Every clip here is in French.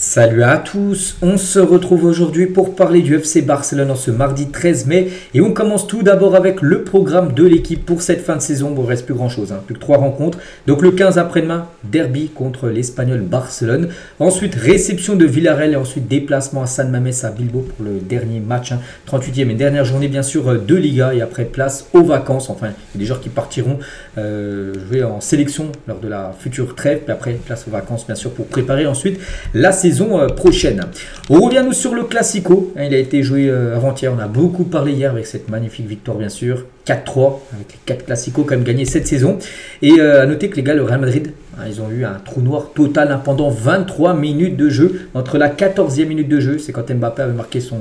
Salut à tous, on se retrouve aujourd'hui pour parler du FC Barcelone en ce mardi 13 mai et on commence tout d'abord avec le programme de l'équipe pour cette fin de saison. Bon, il ne reste plus grand chose, plus que 3 rencontres. Donc le 15 après-demain, derby contre l'Espagnol Barcelone. Ensuite réception de Villarreal et ensuite déplacement à San Mamés à Bilbao pour le dernier match, 38e et dernière journée bien sûr de Liga et après place aux vacances. Enfin, il y a des joueurs qui partiront jouer en sélection lors de la future trêve, puis après place aux vacances bien sûr pour préparer ensuite la saison prochaine. On revient nous sur le Classico, il a été joué avant-hier, on a beaucoup parlé hier avec cette magnifique victoire bien sûr, 4-3 avec les 4 Classicos quand même gagnés cette saison. Et à noter que les gars, le Real Madrid, ils ont eu un trou noir total pendant 23 minutes de jeu. Entre la 14e minute de jeu, c'est quand Mbappé avait marqué son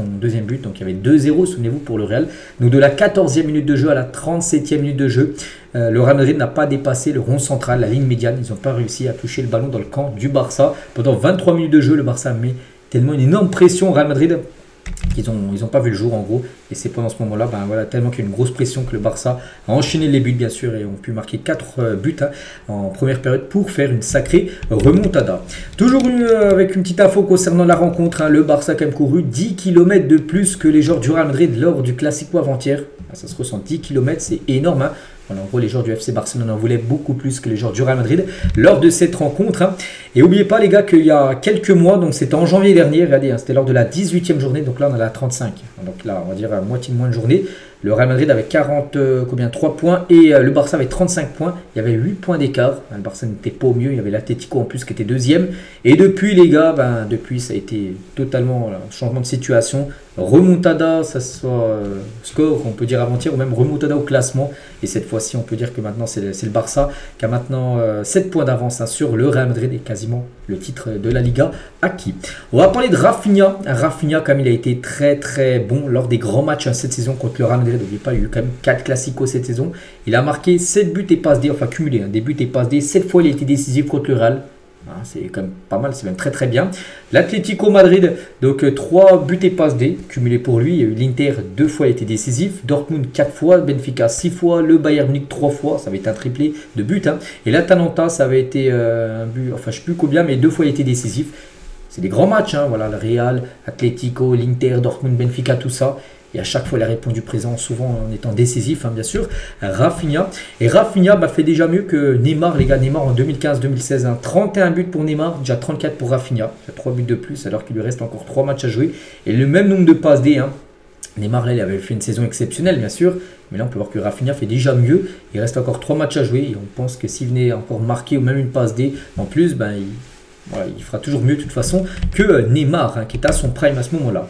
deuxième but, donc il y avait 2-0, souvenez-vous, pour le Real. Donc de la 14e minute de jeu à la 37e minute de jeu, le Real Madrid n'a pas dépassé le rond central, la ligne médiane. Ils n'ont pas réussi à toucher le ballon dans le camp du Barça. Pendant 23 minutes de jeu, le Barça met tellement une énorme pression au Real Madrid qu'ils n'ont pas vu le jour en gros. Et c'est pendant ce moment-là, tellement qu'il y a une grosse pression que le Barça a enchaîné les buts bien sûr et ont pu marquer 4 buts en première période pour faire une sacrée remontada. Toujours avec une petite info concernant la rencontre, le Barça a quand même couru 10 km de plus que les joueurs du Real Madrid lors du Classico avant-hier. Ça se ressent, 10 km, c'est énorme. Voilà, en gros, les joueurs du FC Barcelone en voulaient beaucoup plus que les joueurs du Real Madrid lors de cette rencontre. Et n'oubliez pas les gars qu'il y a quelques mois, donc c'était en janvier dernier, regardez, c'était lors de la 18e journée, donc là on est à la 35. Donc là on va dire à moitié moins de journée. Le Real Madrid avait 3 points et le Barça avait 35 points. Il y avait 8 points d'écart. Le Barça n'était pas au mieux. Il y avait l'Atlético en plus qui était deuxième. Et depuis les gars, depuis ça a été totalement changement de situation. Remontada, ça soit score on peut dire avant-hier ou même remontada au classement. Et cette fois-ci on peut dire que maintenant c'est le Barça qui a maintenant 7 points d'avance sur le Real Madrid et quasiment le titre de la Liga acquis. On va parler de Rafinha. Rafinha comme il a été très très bon lors des grands matchs cette saison contre le Real Madrid. N'oubliez pas, il y a eu quand même 4 Classicos cette saison. Il a marqué 7 buts et passes D, enfin cumulé, des buts et passes D. 7 fois il a été décisif contre le Real. C'est quand même pas mal, c'est même très très bien. L'Atlético Madrid, donc 3 buts et passes D, cumulés pour lui. Il y a eu l'Inter 2 fois, il a été décisif. Dortmund 4 fois, Benfica 6 fois, le Bayern Munich 3 fois, ça avait été un triplé de buts. Et l'Atalanta, ça avait été un but, enfin je ne sais plus combien, mais 2 fois il a été décisif. C'est des grands matchs, voilà, le Real, Atlético, l'Inter, Dortmund, Benfica, tout ça. Et à chaque fois, il a répondu présent, souvent en étant décisif, bien sûr. Rafinha. Et Rafinha fait déjà mieux que Neymar, les gars. Neymar en 2015-2016. 31 buts pour Neymar, déjà 34 pour Rafinha. Il y a 3 buts de plus, alors qu'il lui reste encore 3 matchs à jouer. Et le même nombre de passes D. Neymar, là, il avait fait une saison exceptionnelle, bien sûr. Mais là, on peut voir que Rafinha fait déjà mieux. Il reste encore 3 matchs à jouer. Et on pense que s'il venait encore marquer ou même une passe D en plus, il fera toujours mieux de toute façon que Neymar, qui est à son prime à ce moment-là.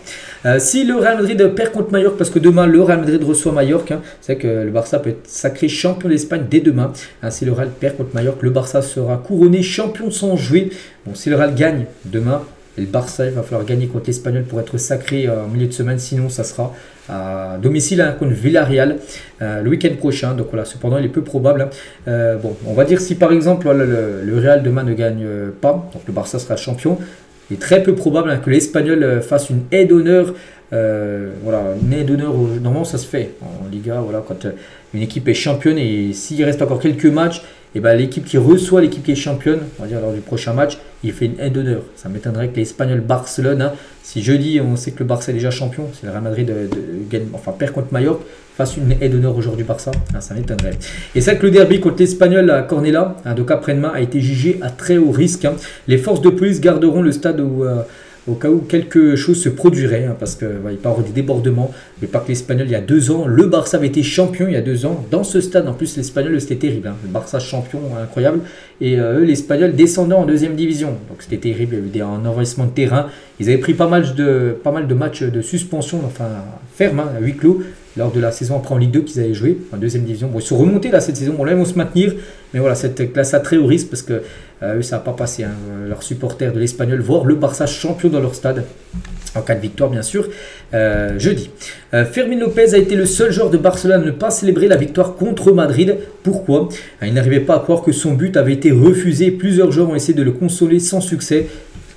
Si le Real Madrid perd contre Mallorca, parce que demain le Real Madrid reçoit Mallorca, c'est vrai que le Barça peut être sacré champion d'Espagne dès demain. Si le Real perd contre Mallorca, le Barça sera couronné champion sans jouer. Bon, si le Real gagne demain, le Barça il va falloir gagner contre l'Espagnol pour être sacré en milieu de semaine, sinon ça sera à domicile contre Villarreal le week-end prochain. Donc voilà, cependant il est peu probable. On va dire si par exemple le Real demain ne gagne pas, donc le Barça sera champion. Il est très peu probable que l'Espagnol fasse une aide d'honneur. Une aide d'honneur, normalement ça se fait en Liga, quand une équipe est championne et s'il reste encore quelques matchs, l'équipe qui reçoit l'équipe qui est championne, on va dire lors du prochain match, il fait une aide d'honneur. Ça m'étonnerait que l'Espagnol Barcelone, si jeudi on sait que le Barça est déjà champion, si le Real Madrid perd contre Mallorca, fasse une aide d'honneur au joueur du Barça, ça m'étonnerait. Et c'est vrai que le derby contre l'Espagnol à Cornellà, donc après-demain, a été jugé à très haut risque. Les forces de police garderont le stade au cas où quelque chose se produirait, parce qu'il va y avoir des débordements. Mais pas que l'Espagnol, il y a 2 ans, le Barça avait été champion il y a 2 ans dans ce stade. En plus, l'Espagnol, c'était terrible. Le Barça champion, incroyable. Et eux, l'Espagnol descendant en 2e division. Donc c'était terrible, il y a eu un envahissement de terrain. Ils avaient pris pas mal de matchs de suspension, ferme, à huis clos, lors de la saison après en Ligue 2 qu'ils avaient joué, en 2e division. Bon, ils sont remontés là cette saison, là ils vont se maintenir. Mais voilà, cette classe à très haut risque parce que eux, ça n'a pas passé. Leurs supporters de l'Espagnol voir le Barça champion dans leur stade. En cas de victoire, bien sûr, jeudi. Fermín López a été le seul joueur de Barcelone à ne pas célébrer la victoire contre Madrid. Pourquoi? Il n'arrivait pas à croire que son but avait été refusé. Plusieurs joueurs ont essayé de le consoler sans succès.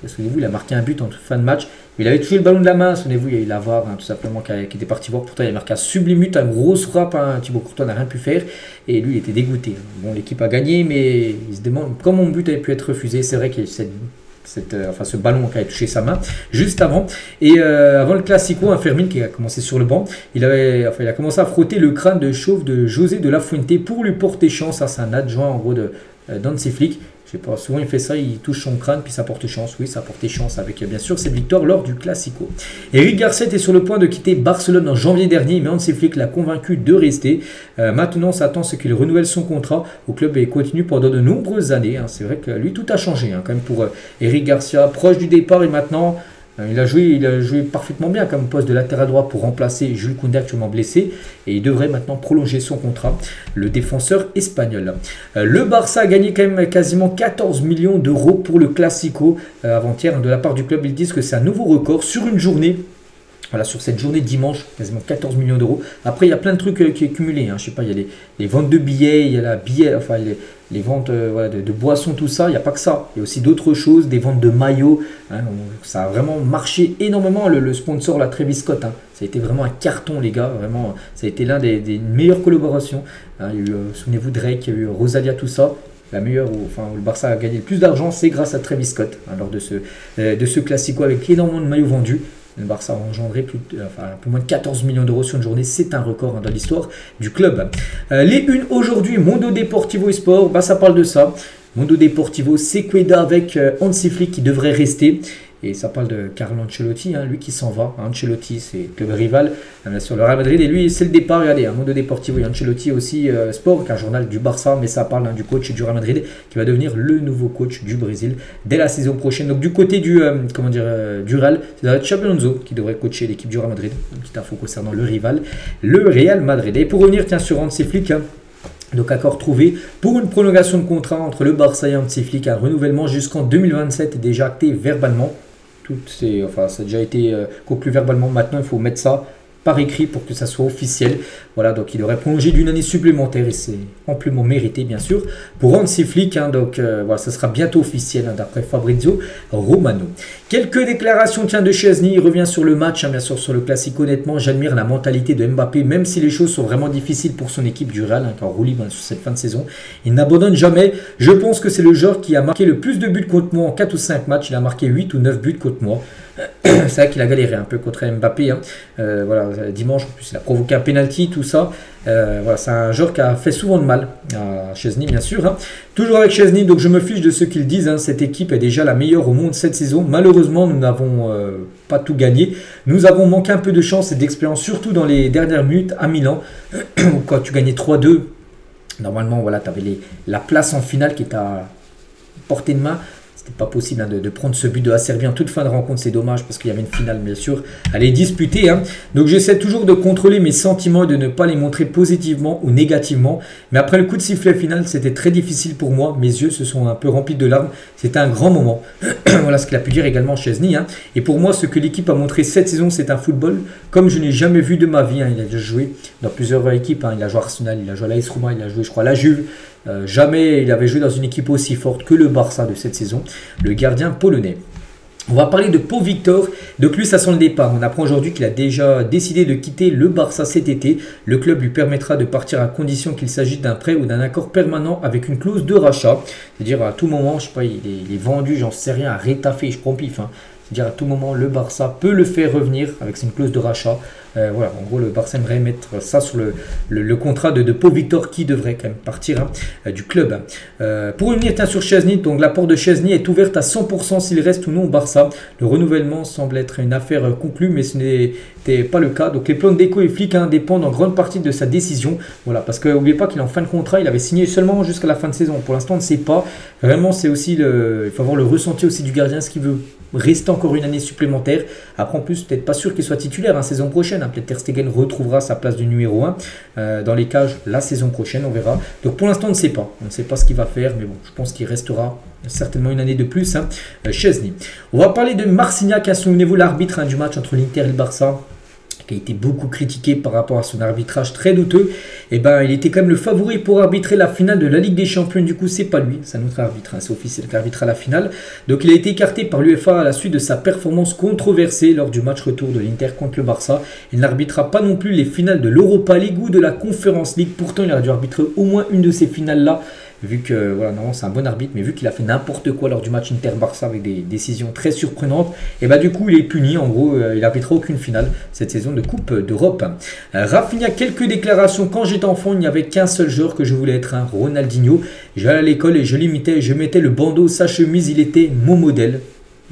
Souvenez-vous, il a marqué un but en fin de match. Il avait touché le ballon de la main. Souvenez-vous, il y a eu l'avare, tout simplement, qui était parti voir. Pourtant, il a marqué un sublime but, une grosse frappe. Thibaut Courtois n'a rien pu faire. Et lui, il était dégoûté. Bon, l'équipe a gagné, mais il se demande comment mon but avait pu être refusé. C'est vrai qu'il y a eu enfin, ce ballon qui a touché sa main juste avant. Et avant le Classico, un Fermin qui a commencé sur le banc, il a commencé à frotter le crâne de chauve de José de la Fuente pour lui porter chance. C'est un adjoint en gros d'Hansi Flick. Je sais pas, souvent il fait ça, il touche son crâne, puis ça porte chance. Oui, ça porte chance avec bien sûr cette victoire lors du Classico. Eric Garcia est sur le point de quitter Barcelone en janvier dernier, mais Hansi Flick l'a convaincu de rester. Maintenant, on s'attend à ce qu'il renouvelle son contrat au club et continue pendant de nombreuses années. C'est vrai que lui, tout a changé quand même pour Eric Garcia, proche du départ et maintenant... Il a joué parfaitement bien comme poste de latéral droit pour remplacer Jules Koundé actuellement blessé et il devrait maintenant prolonger son contrat, le défenseur espagnol. Le Barça a gagné quand même quasiment 14 millions d'euros pour le Classico avant-hier de la part du club. Ils disent que c'est un nouveau record sur une journée. Voilà, sur cette journée de dimanche, quasiment 14 millions d'euros. Après, il y a plein de trucs qui est cumulé. Je sais pas, il y a les ventes de billets, il y a les ventes voilà, de boissons, tout ça. Il n'y a pas que ça. Il y a aussi d'autres choses, des ventes de maillots. Ça a vraiment marché énormément. Le sponsor, la Travis Scott, ça a été vraiment un carton, les gars. Vraiment, ça a été l'un des meilleures collaborations. Il y a eu, souvenez-vous, Drake, il y a eu Rosalia, tout ça. La meilleure, où le Barça a gagné le plus d'argent, c'est grâce à Travis Scott lors de ce Classico avec énormément de maillots vendus. Le Barça a engendré un peu moins de 14 millions d'euros sur une journée. C'est un record dans l'histoire du club. Les unes aujourd'hui, Mundo Deportivo et Sport, ça parle de ça. Mundo Deportivo, Sequeda avec Hansi Flick qui devrait rester. Et ça parle de Carlo Ancelotti, lui qui s'en va. Ancelotti, c'est le club rival sur le Real Madrid. Et lui, c'est le départ. Regardez, Mundo Deportivo et Ancelotti aussi, Sport, qui est un journal du Barça. Mais ça parle du coach du Real Madrid qui va devenir le nouveau coach du Brésil dès la saison prochaine. Donc du côté du Real, c'est Xabi Alonso qui devrait coacher l'équipe du Real Madrid. Une petite info concernant le rival, le Real Madrid. Et pour revenir sur Hansi Flick, donc accord trouvé pour une prolongation de contrat entre le Barça et Hansi Flick. Un renouvellement jusqu'en 2027 est déjà acté verbalement. Ça a déjà été conclu verbalement. Maintenant, il faut mettre ça par écrit pour que ça soit officiel. Voilà, donc il aurait prolongé d'une année supplémentaire et c'est amplement mérité, bien sûr, pour Hansi Flick. Voilà, ça sera bientôt officiel d'après Fabrizio Romano. Quelques déclarations de Chesney. Il revient sur le match, bien sûr, sur le Classique. Honnêtement, j'admire la mentalité de Mbappé, même si les choses sont vraiment difficiles pour son équipe du Real, qui roule sur cette fin de saison. Il n'abandonne jamais. Je pense que c'est le joueur qui a marqué le plus de buts contre moi en 4 ou 5 matchs. Il a marqué 8 ou 9 buts contre moi. C'est vrai qu'il a galéré un peu contre Mbappé. Voilà, dimanche, en plus, il a provoqué un penalty, tout ça. Voilà, c'est un joueur qui a fait souvent de mal à Chesney, bien sûr. Toujours avec Chesney, donc je me fiche de ce qu'ils disent. Cette équipe est déjà la meilleure au monde cette saison. Malheureusement, nous n'avons pas tout gagné. Nous avons manqué un peu de chance et d'expérience, surtout dans les dernières minutes à Milan, où quand tu gagnais 3-2, normalement, voilà, tu avais la place en finale qui était à portée de main. C'était pas possible de prendre ce but de la Serbie en toute fin de rencontre, c'est dommage parce qu'il y avait une finale bien sûr à les disputer. Donc j'essaie toujours de contrôler mes sentiments et de ne pas les montrer positivement ou négativement. Mais après le coup de sifflet final, c'était très difficile pour moi. Mes yeux se sont un peu remplis de larmes. C'était un grand moment. Voilà ce qu'il a pu dire également Chesney. Et pour moi, ce que l'équipe a montré cette saison, c'est un football comme je n'ai jamais vu de ma vie. Il a déjà joué dans plusieurs équipes. Il a joué à Arsenal, il a joué à l'AS Roma, il a joué je crois à la Juve. Jamais il avait joué dans une équipe aussi forte que le Barça de cette saison, le gardien polonais. On va parler de Pau Victor. Donc lui, ça sent le départ. On apprend aujourd'hui qu'il a déjà décidé de quitter le Barça cet été. Le club lui permettra de partir à condition qu'il s'agisse d'un prêt ou d'un accord permanent avec une clause de rachat. C'est-à-dire à tout moment, je sais pas, il est vendu, j'en sais rien, à Rétafé, je prends pif. C'est-à-dire à tout moment, le Barça peut le faire revenir avec une clause de rachat. Voilà, en gros, le Barça aimerait mettre ça sur le contrat de Pau Victor qui devrait quand même partir du club. Pour revenir sur Chesney, donc l'apport de Chesney est ouverte à 100% s'il reste ou non au Barça. Le renouvellement semble être une affaire conclue, mais ce n'était pas le cas. Donc les plans d'Eco et Flick dépendent en grande partie de sa décision. Voilà, parce que n'oubliez pas qu'il est en fin de contrat, il avait signé seulement jusqu'à la fin de saison. Pour l'instant, on ne sait pas. Vraiment, c'est aussi il faut avoir le ressenti aussi du gardien, ce qu'il veut rester encore une année supplémentaire. Après, en plus, peut-être pas sûr qu'il soit titulaire saison prochaine. Peut-être Ter Stegen retrouvera sa place de numéro 1 dans les cages la saison prochaine, on verra. Donc pour l'instant, on ne sait pas. On ne sait pas ce qu'il va faire, mais bon, je pense qu'il restera certainement une année de plus. Chesney. On va parler de Marcignac. Souvenez-vous, l'arbitre du match entre l'Inter et le Barça, qui a été beaucoup critiqué par rapport à son arbitrage très douteux. Et il était quand même le favori pour arbitrer la finale de la Ligue des Champions. Du coup, c'est pas lui, c'est un autre arbitre, c'est officiel qui arbitrera la finale. Donc il a été écarté par l'UEFA à la suite de sa performance controversée lors du match retour de l'Inter contre le Barça. Il n'arbitrera pas non plus les finales de l'Europa League ou de la Conference League. Pourtant, il aurait dû arbitrer au moins une de ces finales-là. vu que voilà, normalement c'est un bon arbitre, mais vu qu'il a fait n'importe quoi lors du match Inter-Barça avec des décisions très surprenantes, et bah du coup il est puni, en gros il n'arbitrera aucune finale cette saison de Coupe d'Europe. Rafinha, quelques déclarations: quand j'étais enfant il n'y avait qu'un seul joueur que je voulais être, un Ronaldinho. J'allais à l'école et je l'imitais, je mettais le bandeau, sa chemise, il était mon modèle.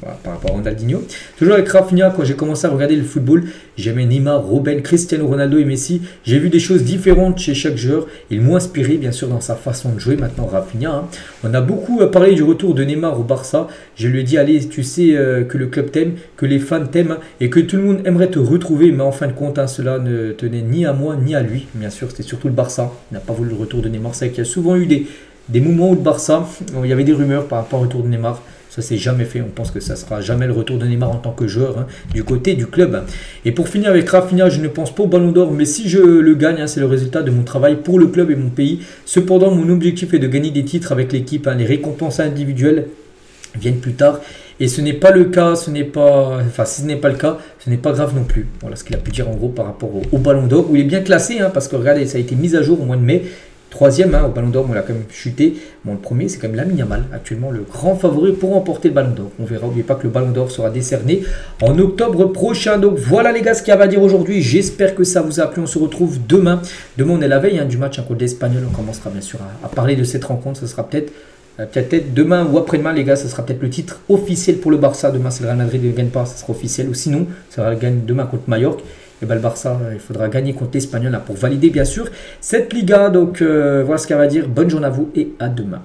Voilà, par rapport à Ronaldinho. Toujours avec Rafinha, quand j'ai commencé à regarder le football, j'aimais Neymar, Robben, Cristiano Ronaldo et Messi. J'ai vu des choses différentes chez chaque joueur. Ils m'ont inspiré, bien sûr, dans sa façon de jouer. Maintenant, Rafinha, hein. On a beaucoup parlé du retour de Neymar au Barça. Je lui ai dit, allez, tu sais que le club t'aime, que les fans t'aiment et que tout le monde aimerait te retrouver. Mais en fin de compte, hein, cela ne tenait ni à moi ni à lui. Bien sûr, c'était surtout le Barça. Il n'a pas voulu le retour de Neymar. C'est vrai qu'il y a souvent eu des moments où le Barça, il y avait des rumeurs par rapport au retour de Neymar. Ça s'est jamais fait, on pense que ça sera jamais le retour de Neymar en tant que joueur, hein, du côté du club. Et pour finir avec Rafinha, je ne pense pas au Ballon d'Or, mais si je le gagne, hein, c'est le résultat de mon travail pour le club et mon pays. Cependant, mon objectif est de gagner des titres avec l'équipe, hein. Les récompenses individuelles viennent plus tard. Et ce n'est pas le cas, si ce n'est pas le cas, ce n'est pas grave non plus. Voilà ce qu'il a pu dire en gros par rapport au Ballon d'Or, où il est bien classé, hein, parce que regardez, ça a été mis à jour au mois de mai. Troisième, hein, au Ballon d'Or, on l'a quand même chuté. Bon, le premier, c'est quand même Lamine Yamal, actuellement le grand favori pour remporter le Ballon d'Or. On verra, n'oubliez pas que le Ballon d'Or sera décerné en octobre prochain. Donc voilà les gars ce qu'il y avait à dire aujourd'hui. J'espère que ça vous a plu. On se retrouve demain. Demain, on est la veille, hein, du match contre l'Espagnol. On commencera bien sûr à parler de cette rencontre. Ce sera peut-être demain ou après-demain, les gars. Ce sera peut-être le titre officiel pour le Barça. Demain, c'est le Real Madrid qui ne gagne pas, ça sera officiel. Ou sinon, ça va gagner demain contre Mallorca. Et ben le Barça, il faudra gagner contre l'Espagnol pour valider bien sûr cette Liga. Donc voilà ce qu'il y a à dire. Bonne journée à vous et à demain.